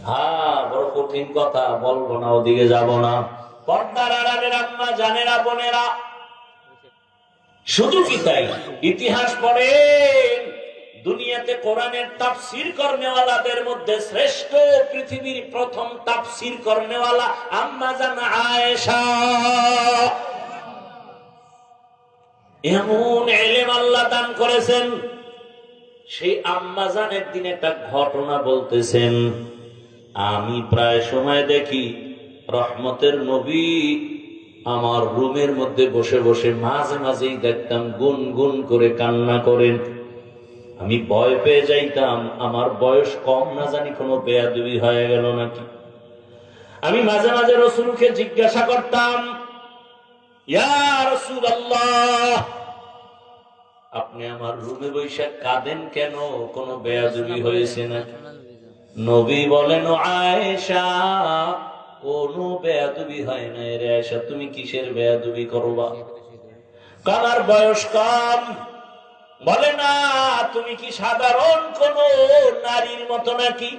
হ্যাঁ, বড় কঠিন কথা, বলবো না, ওদিকে যাব না। পর্দার আড়ালের আম্মা জানেরা, বোনেরা, শুধু কি তাই, ইতিহাস পড়েন, দুনিয়াতে কোরআনের তাফসীর করনেওয়ালাদের মধ্যে শ্রেষ্ঠ, পৃথিবীর প্রথম তাফসীর করনেওয়ালা আম্মা জান আয়েশা। এমন ইলম আল্লাহ দান করেছেন। সেই আম্মা জান একদিন একটা ঘটনা বলতেছেন, আমি প্রায় সময় দেখি রহমতের নবী আমার রুমের মধ্যে বসে বসে মাঝে মাঝেই দেখতাম গুনগুন করে কান্না করেন। আমি ভয় পেয়ে যাইতাম, আমার বয়স কম, না জানি কোনো বেয়াদবি হয়ে গেল নাকি। আমি মাঝে মাঝে রাসূলকে জিজ্ঞাসা করতাম, ইয়া রাসূলুল্লাহ, আপনি আমার রুমে বসে কাঁদেন কেন? কোনো বেয়াদবি হয়েছে নাকি? নবী বলেন, ও আয়েশা, কোনো বেয়াদবি হয় না রে আয়েশা, তুমি কিসের বেয়াদবি করবা? কার বয়স কম? বলে না, তুমি কি সাধারণ কোন নারীর মতো নাকি?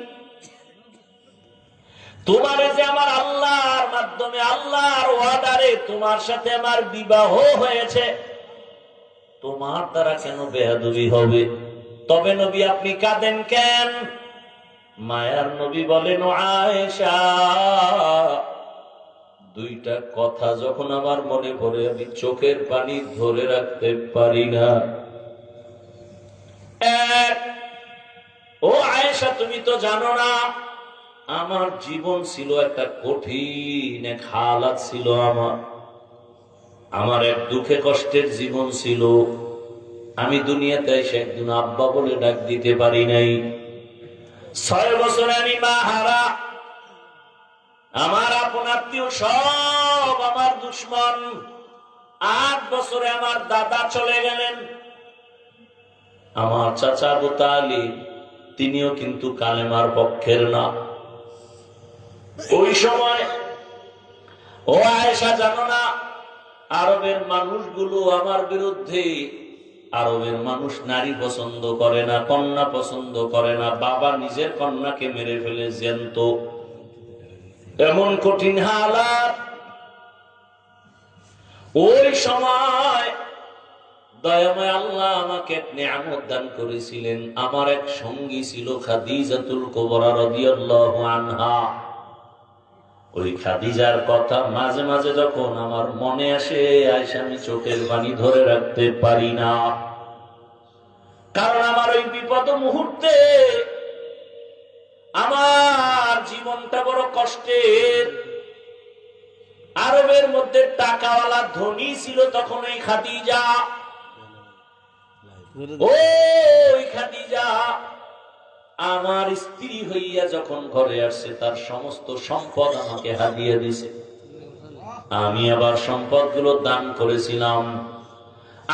তোমার যে আমার আল্লাহর মাধ্যমে, আল্লাহর ওয়াদারে তোমার সাথে আমার বিবাহ হয়েছে, তোমার দ্বারা কেন বেয়াদবি হবে? তবে নবী আপনি কাঁদেন কেন? মায়ার নবী বলেন, ও আয়েশা, দুইটা কথা যখন আমার মনে পড়ে আমি চোখের পানি ধরে রাখতে পারি না। এক, ও আয়েশা, তুমি তো জানো না, আমার জীবন ছিল একটা কঠিন, এক হালাত ছিল আমার এক দুঃখে কষ্টের জীবন ছিল। আমি দুনিয়াতে এসে একদিন আব্বা বলে ডাক দিতে পারি নাই। 6 বছর আমি মা হারা, আমার আপন আত্মীয় সব আমার দুশ্মন। 8 বছরে আমার দাদা চলে গেলেন। আমার চাচা আবু তালিব, তিনিও কিন্তু কালেমার পক্ষের না। ওই সময়, ও আয়েশা জানো না, আরবের মানুষগুলো আমার বিরুদ্ধে। আরবের মানুষ নারী পছন্দ করে না, কন্যা পছন্দ করে না, বাবা নিজের কন্যাকে মেরে ফেলে জ্যান্ত। এমন কঠিন হালাত। ওই সময় দয়াময় আল্লাহ আমাকে এক নিয়ামত দান করেছিলেন। আমার এক সঙ্গী ছিল খাদিজাতুল কুবরা রাদিয়াল্লাহু আনহা। ওই খাদিজার কথা মাঝে মাঝে যখন আমার মনে আসে, আয়েশা, আমি চোখের পানি ধরে রাখতে পারি না। কারণ আমার ওই বিপদ মুহূর্তে আমার জীবনটা বড় কষ্টের। আরবের মধ্যে টাকাওয়ালা ধনী ছিল তখন ওই খাদিজা। ওই খাদিজা আমার স্ত্রী হইয়া যখন ঘরে আসছে, তার সমস্ত সম্পদ আমাকে হাদিয়া দিছে। আমি আবার সম্পদগুলো দান করেছিলাম।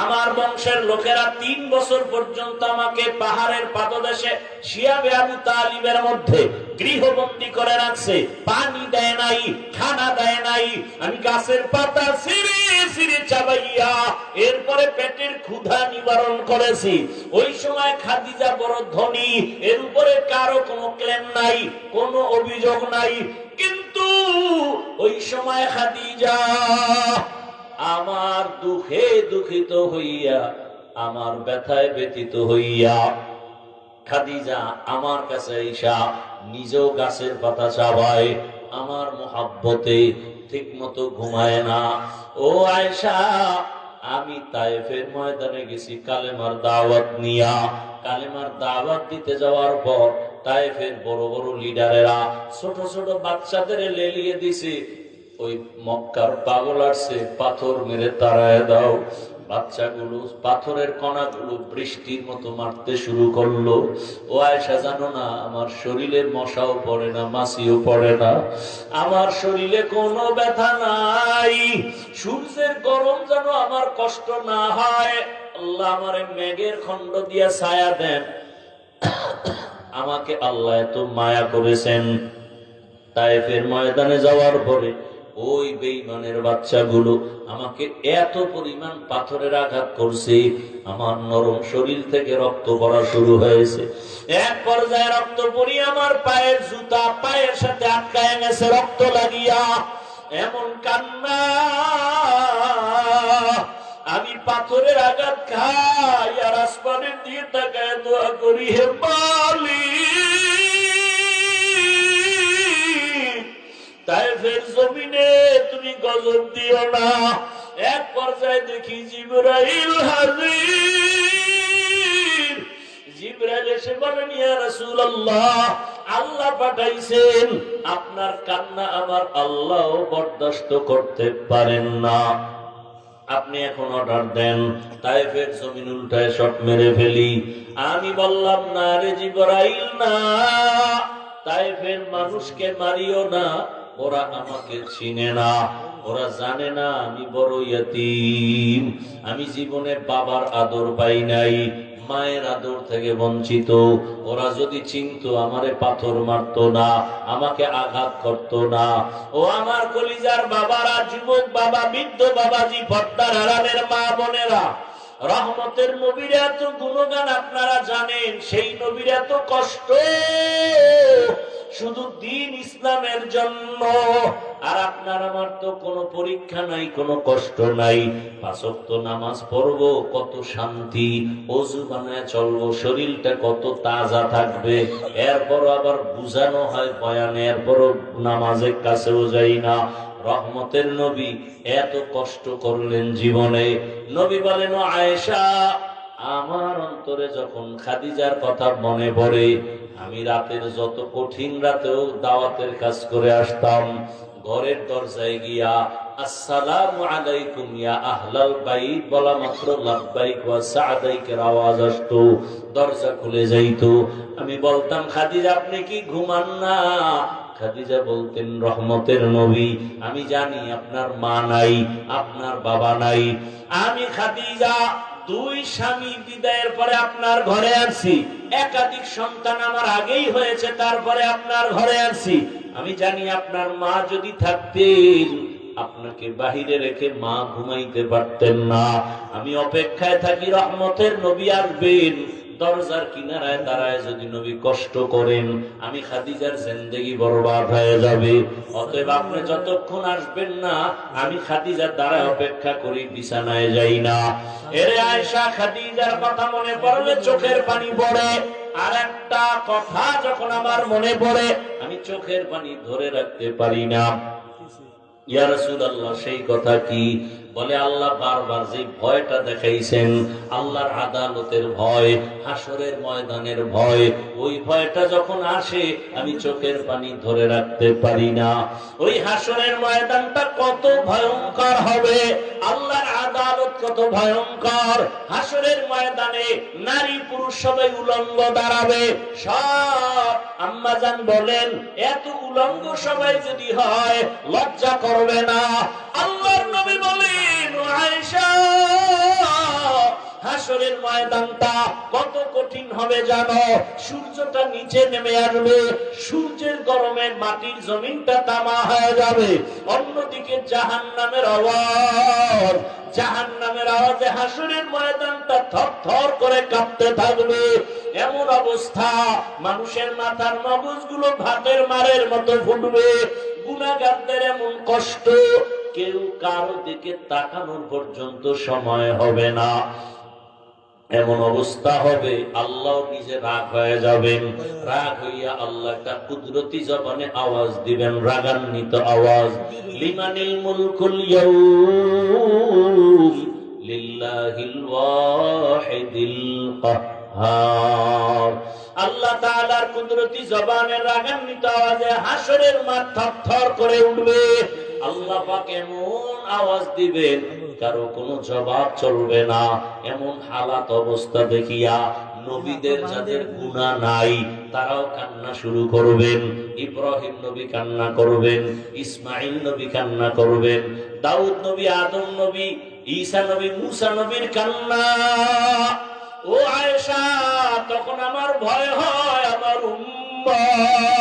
আমার বংশের লোকেরা 3 বছর পর্যন্ত আমাকে পাহাড়ের পাদদেশে শিয়াবে আবু তালিবের মধ্যে গৃহবন্দী করে রাখছে। পানি দেয় নাই, খানা দেয় নাই। আমি গাছের পাতা ছিঁড়ে ছিঁড়ে চাবাইয়া এরপরে পেটের ক্ষুধা নিবারণ করেছি। ওই সময় খাদিজা বড় ধনী, এর উপরে কারো কোনো ক্লেম নাই, কোনো অভিযোগ নাই। কিন্তু ওই সময় খাদিজা আমার দুঃখে দুঃখিত হইয়া, আমার ব্যথায় ব্যথিত হইয়া, খাদিজা আমার কাছে ঈশা নিজেও গাছের পাতা চাবায়, আমার মোহাব্বতে ঠিক মতো ঘুমায় না। ও আয়েশা, আমি তায়েফের ময়দানে গেছি কালেমার দাওয়াত নিয়া। কালেমার দাওয়াত দিতে যাওয়ার পর তায়েফের বড় বড় লিডারেরা ছোট ছোট বাচ্চাদের লেলিয়ে দিছে। ওই মক্কার পাগল আসছে, পাথর মেরে তাড়ায় দাও। বাচ্চাগুলো পাথরের কণাগুলো বৃষ্টির মতো মারতে শুরু করলো। ও আয়েশা, জানো না, আমার শরীরে মশাও পড়ে না, মাছিও পড়ে না, আমার শরীরে কোনো ব্যথা নাই। সূর্যের গরম যেন আমার কষ্ট না হয়। আল্লাহ আমারে মেঘের খণ্ড দিয়া ছায়া দেন। আমাকে আল্লাহ এত মায়া করেছেন। তায়েফের ময়দানে যাওয়ার পরে ওই বেঈমানের বাচ্চাগুলো আমাকে এত পরিমাণ পাথরের আঘাত করছে, আমার নরম শরীর থেকে রক্ত পড়া শুরু হয়েছে। এক পর্যায়ে রক্ত পড়িয়ে আমার পায়ের জুতা পায়ের সাথে আটকায় গেছে রক্ত লাগিয়া। এমন কান্না, আমি পাথরের আঘাত খাই আর আসমানের দিয়ে তাকায় দোয়া করি, হে মালিক, তায়েফের জমিনে তুমি গজব দিও না। এক পর্যায়ে দেখি জিবরাইল হাজির। জিবরাইল এসে বলেন, ইয়া রাসূলুল্লাহ, আল্লাহ পাঠাইছেন, আপনার কান্না আমার আল্লাহ বরদাস্ত করতে পারেন না, আপনি এখন অর্ডার দেন তায়েফের জমিন উল্টায় শট মেরে ফেলি। আমি বললাম, না রে জিবরাইল, না, তায়েফের মানুষকে মারিও না, ওরা আমাকে চিনে না, ওরা জানে না আমি বড় ইয়তীম, আমি জীবনে বাবার আদর পাই নাই, মায়ের আদর থেকে বঞ্চিত। ওরা যদি চিনতো আমারে পাথর মারতো না, আমাকে আঘাত করতো না। ও আমার কলিজার বাবারা, যুবক বাবা, বৃদ্ধ বাবাজি, পর্দার আড়ালের মা বোনেরা, রহমতের নবীর এত গুণগান আপনারা জানেন, সেই নবীর এত কষ্ট শুধু দিন ইসলামের জন্য। আর আপনার আমার তো কোনো পরীক্ষা নাই, কোনো কষ্ট নাই, 5 ওয়াক্ত নামাজ পড়বো, কত শান্তি, ওযু বানায় চলবো, শরীরটা কত তাজা থাকবে। এরপর আবার বুঝানো হয় বয়ানে, এরপরও নামাজের কাছেও যাই না। রহমতের নবী এত কষ্ট করলেন জীবনে। নবী বলেন, আয়েশা, আমার অন্তরে যখন খাদিজার কথা মনে পড়ে, আমি রাতের যত কঠিন রাতেও দাওয়াতের কাজ করে আসতাম, ঘরের দরজায় গিয়া আসসালামু আলাইকুম ইয়া আহলাল বাইত বলা মাত্র লাব্বাইক ওয়া সা'দাইকের আওয়াজ আসতো, দরজা খুলে যাইতো। আমি বলতাম, খাদিজা আপনি কি ঘুমান না? খাদিজা বলতেন, রহমতের নবী, আমি জানি আপনার মা নাই, আপনার বাবা নাই, আমি খাদিজা 2 স্বামী বিদায়ের পরে আপনার ঘরে আসছি, একাধিক সন্তান আমার আগেই হয়েছে, তারপরে আপনার ঘরে আসছি, আমি জানি আপনার মা যদি থাকতেন আপনাকে বাহিরে রেখে মা ঘুমাইতে পারতেন না। আমি অপেক্ষায় থাকি রহমতের নবী আসবেন, দরজার কিনারায় দাঁড়ায় যদি নবী কষ্ট করেন, আমি খাদিজার জিন্দেগি বরবাদ হয়ে যাবে। অতএব আপনি যতক্ষণ আসবেন না, আমি খাদিজার দাঁড়ায় অপেক্ষা করি, বিছানায় যাই না। এরে আয়েশা, খাদিজার কথা মনে পড়লে চোখের পানি পড়ে। আর একটা কথা যখন আমার মনে পড়ে, আমি চোখের পানি ধরে রাখতে পারি না। ইয়া রাসূলুল্লাহ, সেই কথা কি? বলে, আল্লাহ বারবার যে ভয়টা দেখাইছেন, আল্লাহর আদালতের ভয়, হাসরের ময়দানের ভয়, ওই ভয়টা যখন আসে আমি চোখের পানি ধরে রাখতে পারি না। ওই হাসরের ময়দানটা কত ভয়ঙ্কর হবে, আল্লাহর আদালত কত ভয়ঙ্কর। হাসরের ময়দানে নারী পুরুষ সবাই উলঙ্গ দাঁড়াবে। সব আম্মাজান বলেন, এত উলঙ্গ সবাই যদি হয় লজ্জা করবে না? আল্লাহর নবী বলেন, আয়েশা, হাসরের ময়দানটা কত কঠিন হবে জানো? সূর্যটা নিচে নেমে আসবে, সূর্যের গরমে মাটির জমিনটা তামা হয়ে যাবে। অন্যদিকে জাহান্নামের আওয়াজ, জাহান্নামের আওয়াজে হাসরের ময়দানটা থরথর করে কাঁপতে থাকবে। এমন অবস্থা, মানুষের মাথার মগজগুলো ভাতের মারের মতো ফুটবে। গুনাহগারদের এমন কষ্ট, কেউ কারো দিকে তাকানোর পর্যন্ত সময় হবে না। এমন অবস্থা হবে, আল্লাহ নিজে রাগ হয়ে যাবেন। রাগ হইয়া আল্লাহ একটা কুদরতি জবানে আওয়াজ দিবেন, রাগান্বিত আওয়াজ, লিমানিল মুলকুল ইয়াউম লিল্লাহিল ওয়াহিদিল কাহ্হার। আল্লাহ তাআলার কুদরতি জবানের রাগান্বিত আওয়াজে হাসরের মাঠ থরথর করে উঠবে। আল্লাহ পাক এমন আওয়াজ দিবেন, কারো কোনো জবাব চলবে না। এমন হালাত অবস্থা দেখিয়া নবীদের যাদের গুনাহ নাই তারাও কান্না শুরু করবেন। ইব্রাহিম নবী কান্না করবেন, ইসমাইল নবী কান্না করবেন, দাউদ নবী, আদম নবী, ঈসা নবী, মুসা নবীর কান্না। ও আয়েশা, তখন আমার ভয় হয় আমার উম্মত,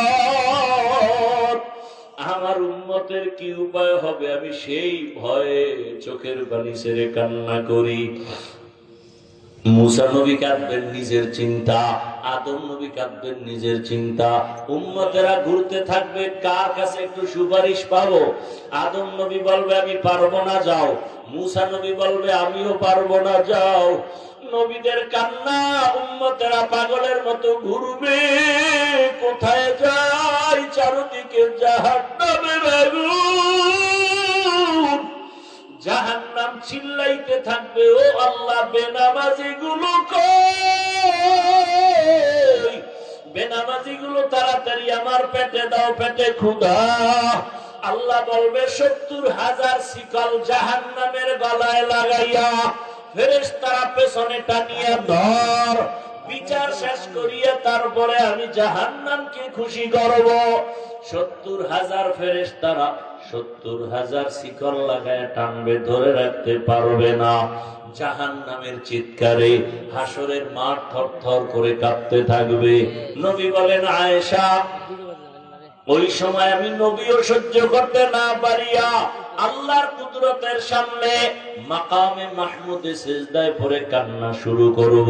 আমার আমার উম্মতের কি উপায় হবে, আমি সেই ভয়ে চোখের পানি ছেড়ে কান্না করি। মুসা নবী কাঁদবেন নিজের চিন্তা, আদম নবী কাঁদবেন নিজের চিন্তা। উম্মতেরা ঘুরতে থাকবে কার কাছে একটু সুপারিশ পাবো। আদম নবী বলবে আমি পারবো না, যাও। মুসা নবী বলবে আমিও পারবো না, যাও। নবীদের কান্না, উম্মতেরা পাগলের মতো ঘুরবে, কোথায় যায়, চারদিকে জাহান্নামের আগুন, জাহান্নাম চিল্লাইতে থাকবে, ও আল্লাহ বেনামাজি গুলো কই, বেনামাজি গুলো তাড়াতাড়ি আমার পেটে দাও, পেটে ক্ষুধা। আল্লাহ বলবে 70,000 শিকল জাহান্নামের গলায় লাগাইয়া ফেরেশতারা পেছনে টানিয়া ধর, বিচার শেষ করিয়া তারপরে আমি জাহান্নামকে খুশি করব। 70,000 ফেরেশতারা 70,000 শিকল লাগায় টানবে, ধরে রাখতে পারবে না। জাহান্নামের চিৎকারে হাসরের মাঠ থরথর করে কাঁপতে থাকবে। নবী বলেন আয়েশা, ওই সময় আমি নবীও সহ্য করতে না পারিয়া আল্লাহর কুদরতের সামনে মাকামে মাহমুদে সিজদায় পড়ে কান্না শুরু করব।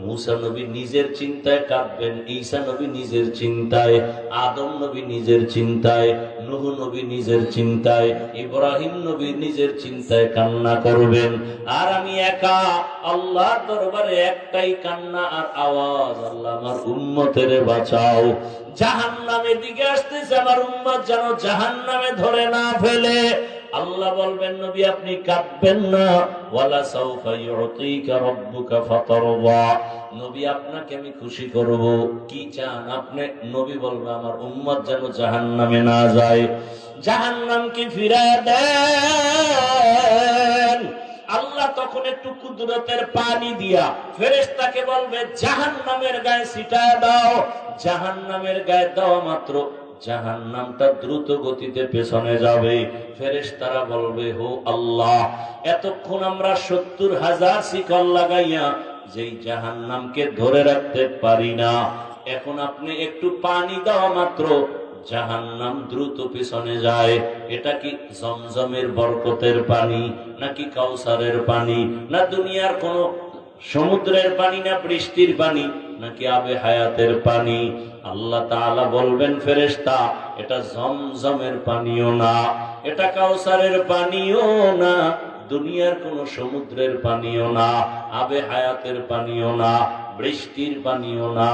মুসা নবী নিজের চিন্তায় কাঁদবেন, ঈসা নবী নিজের চিন্তায়, আদম নবী নিজের চিন্তায়, নূহ নবী নিজের চিন্তায়, ইব্রাহিম নবী নিজের চিন্তায় কান্না করবেন। আর আমি একা আল্লাহর দরবারে একটাই কান্না আর আওয়াজ, আল্লাহ আমার উম্মতের বাঁচাও। জাহান্নামের দিকে আসতেছে, আমার উম্মত যেন জাহান্নামে ধরে না ফেলে। আল্লাহ বলবেন নবী আপনি কাঁদবেন না, ওয়ালা সাউফা ইউতিকা রাব্বুকা ফাতারদা, নবী আপনাকে আমি খুশি করব, কি চান আপনি? নবী বলবে আমার উম্মত যেন জাহান্নামে না যায়, জাহান্নামকে ফিরায় দেন। আল্লাহ তখন একটু কুদরতের পানি দিয়া ফেরেশতাকে বলবে জাহান্নামের গায়ে ছিটায় দাও। জাহান্নামের গায়ে দেওয়া মাত্র জাহান্নামটা দ্রুত গতিতে পেছনে যাবে। ফেরেশতারা বলবে হো আল্লাহ, এতক্ষণ আমরা 70,000 শিকল লাগাইয়া যেই জাহান্নামকে ধরে রাখতে পারি না, এখন আপনি একটু পানি দেওয়া মাত্র জাহান্নাম দ্রুত পিছনে যায়। এটা কি জমজমের বরকতের পানি, নাকি কাউসারের পানি, না দুনিয়ার কোন সমুদ্রের পানি, না বৃষ্টির পানি, নাকি আবে হায়াতের পানি? আল্লাহ তাআলা বলবেন ফেরেশতা এটা জমজমের পানিও না, এটা কাউসারের পানিও না, দুনিয়ার কোন সমুদ্রের পানিও না, আবে হায়াতের পানিও না, বৃষ্টির পানিও না।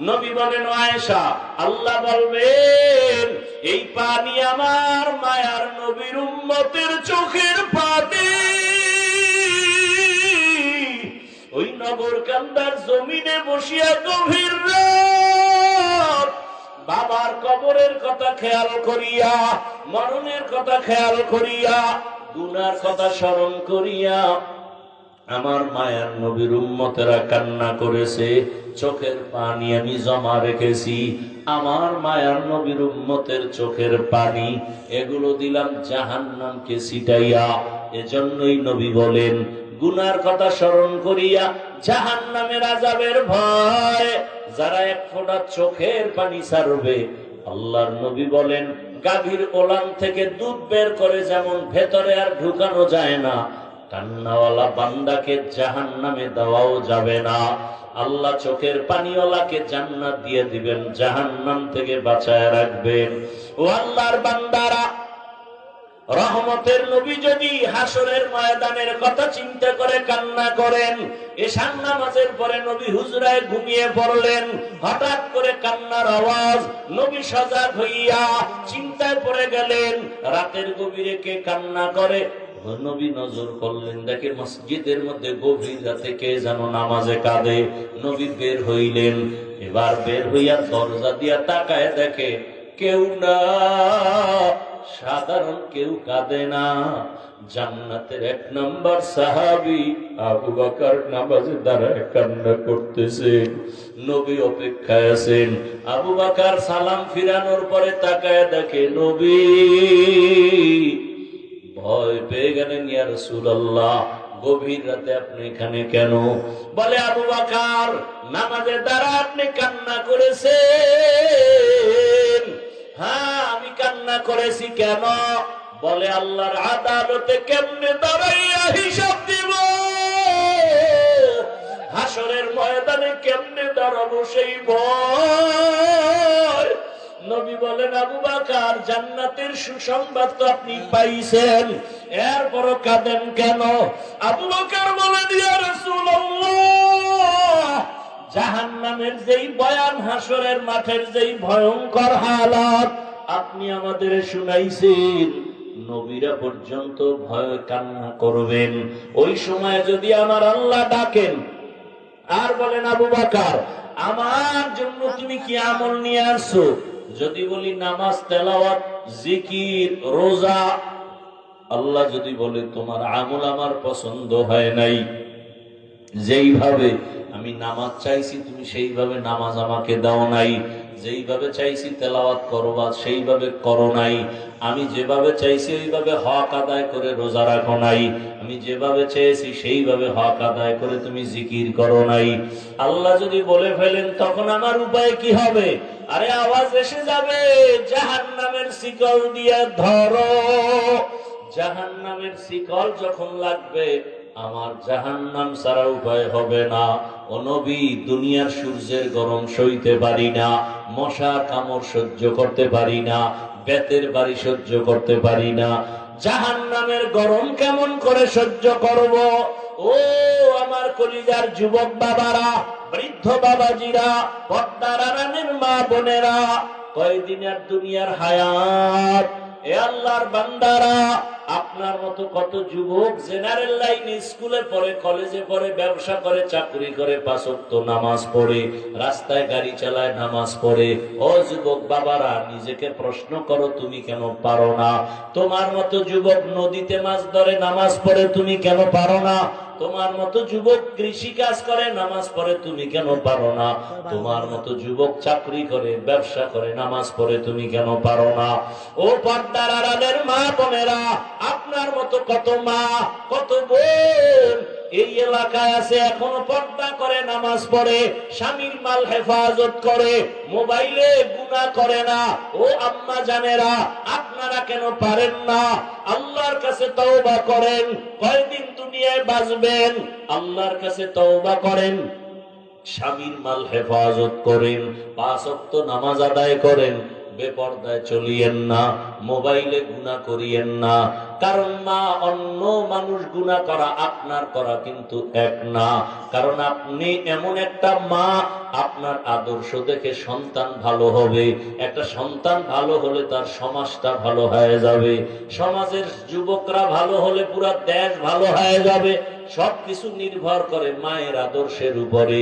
নবী বলেন আয়েশা, আল্লাহ বলবেন এই পানি আমার মায়ার নবীর উম্মতের চোখের পানি। ওই নগর কান্দার জমিনে বসিয়া গভীর রাত বাবার কবরের কথা খেয়াল করিয়া, মরণের কথা খেয়াল করিয়া, গুনার কথা স্মরণ করিয়া আমার মায়ার নবীর উম্মতেরা কান্না করেছে, চোখের পানি আমি জমা রেখেছি। আমার মায়ার নবীর উম্মতের চোখের পানি এগুলো দিলাম জাহান্নামকে ছিটাইয়া। এজন্যই নবী বলেন গুনার কথা স্মরণ করিয়া জাহান্নামের আযাবের ভয় যারা এক ফোঁটা চোখের পানি ছাড়বে, আল্লাহর নবী বলেন গাভীর ওলান থেকে দুধ বের করে যেমন ভেতরে আর ঢুকানো যায় না, কান্নাওয়ালা বান্দাকে জাহান্নামে দেওয়াও যাবে না। আল্লাহ চোখের পানিওয়ালাকে জান্নাত দিয়ে দিবেন, জাহান্নাম থেকে বাঁচায় রাখবেন। ও আল্লাহর বান্দারা, রহমতের নবী যদি হাসরের ময়দানের কথা চিন্তা করে কান্না করেন, এশার নামাজের পরে নবী হুজরায় ঘুমিয়ে পড়লেন, হঠাৎ করে কান্নার আওয়াজ, নবী সজাগ হইয়া চিন্তায় পড়ে গেলেন রাতের গভীরে কে কান্না করে। নবী নজর করলেন, দেখে মসজিদের মধ্যে গভীর রাতে কে যেন নামাজে কাঁদে। নবী বের হইলেন, এবার বের হইয়া দরজা দিয়া তাকায় দেখে কেউ না, সাধারণ কেউ কাঁদে না, জান্নাতের 1 নম্বর সাহাবী আবু বকর নামাজে দাঁড়ায় কান্না করতেছে। নবী অপেক্ষায় আছেন। আবু বকর সালাম ফিরানোর পরে তাকায় দেখে নবী। ভয় পেয়ে গেলেন, ইয়া রাসূলুল্লাহ গভীর রাতে আপনি এখানে কেন? বলে আবু বকর নামাজের দ্বারা আপনি কান্না করেছেন। হ্যাঁ আমি কান্না কান্না করেছি কেন? বলে আল্লাহর আদালতে কেমনে দাঁড়াইয়া হিসাব দিব, হাসরের ময়দানে কেমনে দাঁড়াবো সেই ভয়। নবী বলেন, আবু বকর, জান্নাতের সুসংবাদ তো আপনি পাইছেন, এরপরও কাঁদেন কেন? আবু বকর বলেন, ইয়া রাসূলুল্লাহ, জাহান্নামের যেই বয়ান, হাসরের মাঠের যেই ভয়ঙ্কর হালাত আপনি আমাদের শুনাইছেন, নবীরা পর্যন্ত ভয় কান্না করবেন। ওই সময় যদি আমার আল্লাহ ডাকেন আর বলেন, আবু বকর, আমার জন্য তুমি কি আমল নিয়ে আসছো? যদি বলি নামাজ, তেলাওয়াত, জিকির, রোজা, আল্লাহ যদি বলে তোমার আমল আমার পছন্দ হয় নাই, যেইভাবে আমি নামাজ চাইছি তুমি সেইভাবে নামাজ আমাকে দাও নাই, যেইভাবে চাইছি তেলাওয়াত করবা সেইভাবে করো নাই, আমি যেভাবে চাইছি ওইভাবে হক আদায় করে রোজা রাখো নাই, আমি যেভাবে চেয়েছি সেইভাবে হক আদায় করে তুমি জিকির করো নাই, আল্লাহ যদি বলে ফেলেন, তখন আমার উপায় কি হবে? আরে আওয়াজ এসে যাবে, জাহান্নামের শিকল দিয়ে ধরো। জাহান্নামের শিকল যখন লাগবে, আমার জাহান্নাম ছাড়া উপায় হবে না। ও নবী, দুনিয়ার সূর্যের গরম সইতে পারি না, মশা কামড় সহ্য করতে পারি না, বেতের বাড়ি সহ্য করতে পারি না, জাহান্নামের গরম কেমন করে সহ্য করব? ও আমার কলিজার যুবক বাবারা, বৃদ্ধ বাবাজিরা, পর্দার আড়ালের মা বোনেরা, কয়দিনের দুনিয়ার হায়াত। এ আল্লাহর বান্দারা, আপনার মতো কত যুবক জেনারেল লাইনে, স্কুলে পড়ে, কলেজে পড়ে, ব্যবসা করে, চাকরি করে, 5 ওয়াক্ত নামাজ পড়ে, রাস্তায় গাড়ি চালায়, নামাজ পড়ে। ও যুবক বাবারা, নিজেকে প্রশ্ন করো, তুমি কেন পারো না? তোমার মতো যুবক নদীতে মাছ ধরে, নামাজ পড়ে, তুমি কেন পারো না? তোমার মতো যুবক কৃষি কাজ করে, নামাজ পড়ে, তুমি কেন পারো না? তোমার মতো যুবক চাকরি করে, ব্যবসা করে, নামাজ পড়ে, তুমি কেন পারো না? ও পর্দার আড়ালের মা বোনেরা, আপনার মতো কত মা, কত বোন এই এলাকায় আছে, এখনো পর্দা করে, নামাজ পড়ে, স্বামীর মাল হেফাজত করে, মোবাইলে গুনাহ করে না। ও আম্মা জানেরা, আপনারা কেন পারেন না? আল্লাহর কাছে তওবা করেন। কয়দিন দুনিয়ায় বাঁচবেন? আল্লাহর কাছে তওবা করেন, স্বামীর মাল হেফাজত করেন, 5 ওয়াক্ত নামাজ আদায় করেন, বেপরদায় চলিয়েন না, মোবাইলে গুনাহ করিয়েন না। কারণ মা, অন্য মানুষ গুনাহ করা আপনার করা কিন্তু এক না। কারণ আপনি এমন একটা মা, আপনার আদর্শ দেখে সন্তান ভালো হবে। একটা সন্তান ভালো হলে তার সমাজটা ভালো হয়ে যাবে, সমাজের যুবকরা ভালো হলে পুরা দেশ ভালো হয়ে যাবে। সবকিছু নির্ভর করে মায়ের আদর্শের উপরে।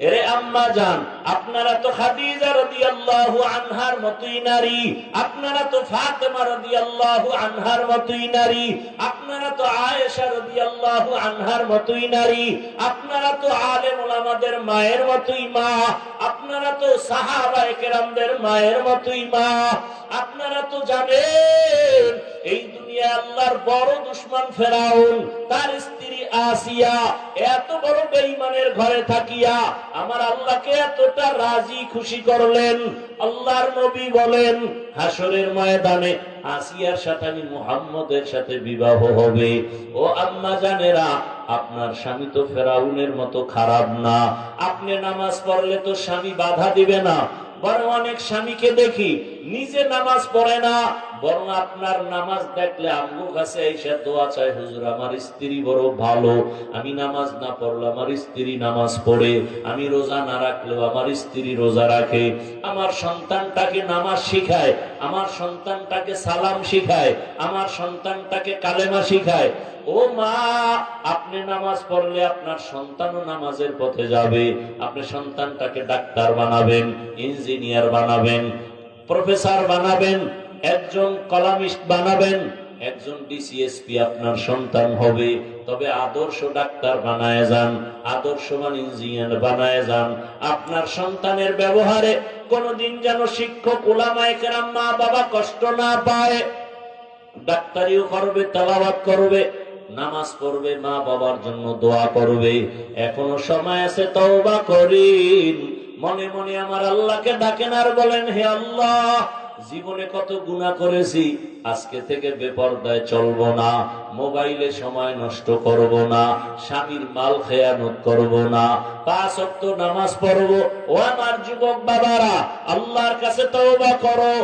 এরে আম্মা জান, আপনারা তো খাদিজা রাদিয়াল্লাহু আনহার মতোই নারী, আপনারা তো ফাতেমা রাদিয়াল্লাহু আনহার মতোই নারী, আপনারা তো আয়েশা রাদিয়াল্লাহু আনহার মতোই নারী, আপনারা তো আলেম ওলামাদের মায়ের মতোই মা, আপনারা তো সাহাবায়ে কেরামদের মায়ের মতোই মা। আপনারা তো জানেন, এই দুনিয়া আল্লাহর বড় দুশমন ফেরাউন, তার স্ত্রী আসিয়া এত বড় বেঈমানের ঘরে থাকিয়া আমার আল্লাহকে এতটা রাজি খুশি করলেন। আল্লাহর নবী বলেন, হাসরের ময়দানে আসিয়ার সাথে আমি মুহাম্মদের সাথে বিবাহ হবে। ও আম্মা জানেরা, আপনার স্বামী তো ফেরাউনের মতো খারাপ না। আপনি নামাজ পড়লে তো স্বামী বাধা দিবে না। বরং অনেক স্বামীকে দেখি নিজে নামাজ পড়ে না, বরং আপনার নামাজ দেখলে আমগো কাছে এসে দোয়া চায়, হুজুর আমার স্ত্রী বড় ভালো, আমি নামাজ না পড়লে আমার স্ত্রী নামাজ পড়ে, আমি রোজা না রাখলেও আমার স্ত্রী রোজা রাখে, আমার সন্তানটাকে নামাজ শিখায়, আমার সন্তানটাকে সালাম শিখায়, আমার সন্তানটাকে কালেমা শিখায়। ও মা, আপনি নামাজ পড়লে আপনার সন্তানও নামাজের পথে যাবে। আপনি সন্তানটাকে ডাক্তার বানাবেন, ইঞ্জিনিয়ার বানাবেন, প্রফেসর বানাবেন, একজন কলামিস্ট বানাবেন, একজন ডিসিএসপি আপনার সন্তান হবে। তবে আদর্শ ডাক্তার বানায় যান, আদর্শবান ইঞ্জিনিয়ার বানায় যান। আপনার সন্তানের ব্যবহারে কোনদিন যেন শিক্ষক, উলামায়ে কেরাম, মা বাবা কষ্ট না পায়। ডাক্তারিও করবে, তেলাওয়াত করবে, নামাজ পড়বে, মা বাবার জন্য দোয়া করবে। এখনো সময় আছে, তওবা করিন। মনে মনে আমার আল্লাহকে ডাকেন আর বলেন, হে আল্লাহ, জীবনে কত গুনাহ করেছি, আজকে থেকে বেপরদায় চলবো না, মোবাইলে সময় নষ্ট করব না, স্বামীর মাল খেয়ানত করব না, 5 ওয়াক্ত নামাজ পড়বো। ও আমার যুবক বাবারা, আল্লাহর কাছে তওবা করো।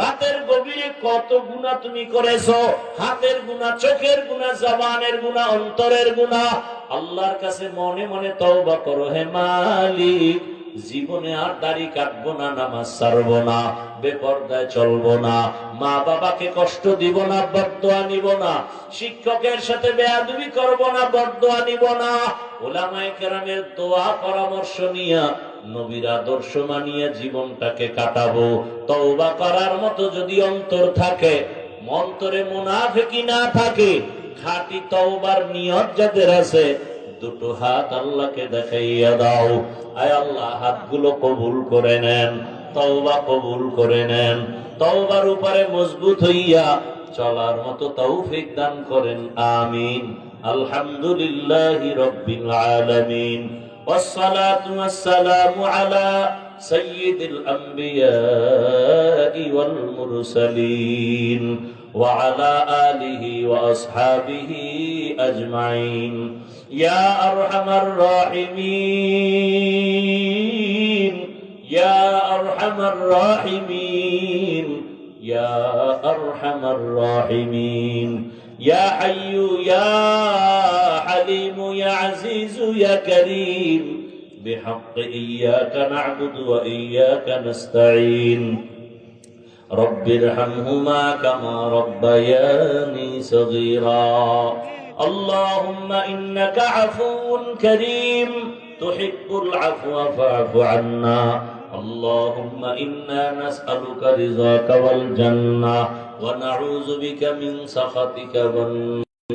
রাতের গভীরে কত গুনাহ তুমি করেছো, হাতের গুনাহ, চোখের গুনাহ, জবানের গুনাহ, অন্তরের গুনাহ। আল্লাহর কাছে মনে মনে তওবা করো, হে মালিক, জীবনে আর দাড়ি কাটবো না, নামাজ ছাড়বো না, বেপরদায় চলবো না, মা বাবাকে কষ্ট দিব না, বদদোয়া নিব না, শিক্ষকের সাথে বেয়াদবি করব না, বদদোয়া নিব না, উলামায়ে কেরামের দোয়া পরামর্শ নিয়া, নবীর আদর্শ মানিয়ে জীবনটাকে কাটাবো। তওবা করার মতো যদি অন্তর থাকে, অন্তরে মুনাফিকি না থাকে, খাঁটি তওবার নিয়ত যাদের আছে, দুটো হাত আল্লাহকে দেখাইয়া দাও। আয় আল্লাহ, হাতগুলো কবুল করে নেন, তওবা কবুল করে নেন, তওবার উপরে মজবুত হইয়া চলার মতো তৌফিক দান করেন, আমিন। আলহামদুলিল্লাহি রাব্বিল আলামিন, ওয়াসসালাতু ওয়াসসালামু আলা সাইয়্যিদিল আম্বিয়াই ওয়াল মুরসালিন ওয়া আলা আলিহি ওয়া আসহাবিহি আজমাইন। ইয়া আরহামার রাহিমিন, ইয়া আরহামার রাহিমিন, ইয়া আরহামার রাহিমিন, ইয়া হাইয়্যু ইয়া হালিমু ইয়া আজিজু ইয়া কারীম, বিহাক্কি ইয়্যাকা না'বুদু ওয়া ইয়্যাকা নাস্তাঈন। রব্বিরহামহুমা কামা রাব্বায়ানি সগীরা। আল্লাহুম্মা ইন্নাকা আফুউন কারীম তুহিব্বুল আফওয়া ফা'ফু আন্না। আল্লাহুম্মা ইন্না নাসআলুকা রিযাকা ওয়াল জান্নাহ ওয়া নাউযু বিকা মিন সাখাতিকা ওয়ান